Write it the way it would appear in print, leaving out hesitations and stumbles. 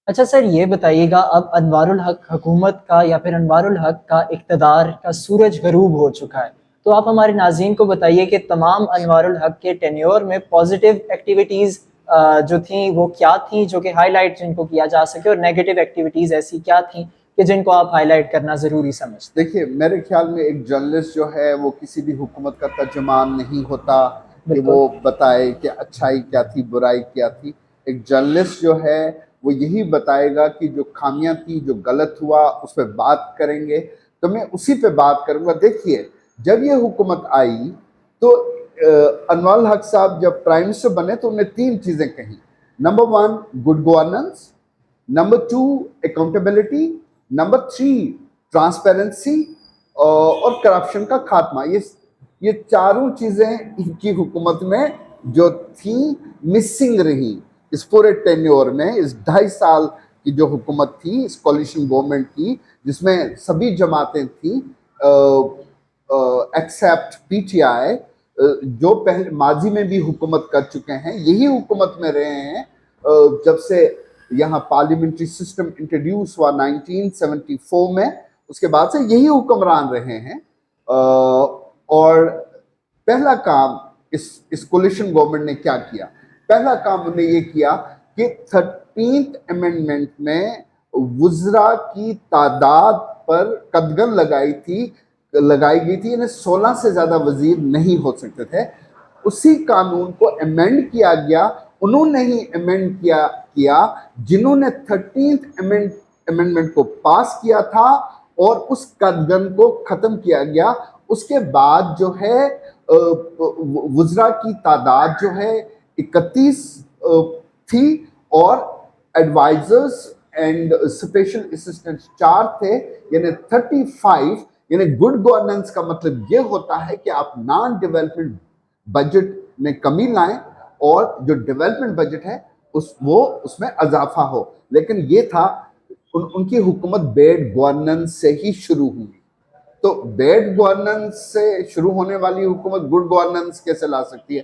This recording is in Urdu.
اچھا سر، یہ بتائیے گا، اب انوار الحق حکومت کا یا پھر انوار الحق کا اقتدار کا سورج غروب ہو چکا ہے، تو آپ ہمارے ناظرین کو بتائیے کہ تمام انوار الحق کے ٹینیور میں پازیٹیو ایکٹیویٹیز جو تھیں وہ کیا تھیں، جو کہ ہائی لائٹ جن کو کیا جا سکے، اور نیگیٹو ایکٹیویٹیز ایسی کیا تھیں کہ جن کو آپ ہائی لائٹ کرنا ضروری سمجھتے ہیں؟ دیکھیے، میرے خیال میں ایک جرنلسٹ جو ہے وہ کسی بھی حکومت کا ترجمان نہیں ہوتا کہ بالکل وہ بتائے کہ اچھائی کیا تھی، برائی کیا تھی۔ ایک جرنلسٹ جو ہے وہ یہی بتائے گا کہ جو خامیاں تھی، جو غلط ہوا، اس پہ بات کریں گے۔ تو میں اسی پہ بات کروں گا۔ دیکھیے، جب یہ حکومت آئی تو انوار الحق صاحب جب پرائم منسٹر بنے تو انہوں نے 3 چیزیں کہیں۔ Number 1 good governance, number 2 accountability, number 3 transparency اور کرپشن کا خاتمہ۔ یہ چاروں چیزیں ان کی حکومت میں جو تھیں مسنگ رہیں اس پورے ٹینیور میں، اس 2.5 سال کی جو حکومت تھی، اس کولیشن گورنمنٹ کی، جس میں سبھی جماعتیں تھیں ایکسیپٹ پی ٹی آئی، جو پہلے ماضی میں بھی حکومت کر چکے ہیں، یہی حکومت میں رہے ہیں جب سے یہاں پارلیمنٹری سسٹم انٹروڈیوس ہوا 1974 میں۔ اس کے بعد سے یہی حکمران رہے ہیں۔ اور پہلا کام اس کولیشن گورنمنٹ نے کیا کیا؟ پہلا کام انہوں نے یہ کیا کہ 13th امینڈمنٹ میں وزراء کی تعداد پر قدغن لگائی گئی تھی، یعنی 16 سے زیادہ وزیر نہیں ہو سکتے تھے۔ اسی قانون کو ایمینڈ کیا گیا، انہوں نے ہی ایمینڈ کیا جنہوں نے 13th امینڈمنٹ کو پاس کیا تھا، اور اس قدغن کو ختم کیا گیا۔ اس کے بعد جو ہے وزراء کی تعداد جو ہے 31 تھی، اور ایڈوائزرز اینڈ اسپیشل اسسٹنٹ 4 تھے، یعنی 35۔ یعنی گڈ گورننس کا مطلب یہ ہوتا ہے کہ آپ نان ڈیولپمنٹ بجٹ میں کمی لائیں، اور جو ڈیولپمنٹ بجٹ ہے اس میں اضافہ ہو۔ لیکن یہ تھا ان کی حکومت بیڈ گورننس سے ہی شروع ہوئی۔ تو بیڈ گورننس سے شروع ہونے والی حکومت گڈ گورننس کیسے لا سکتی ہے؟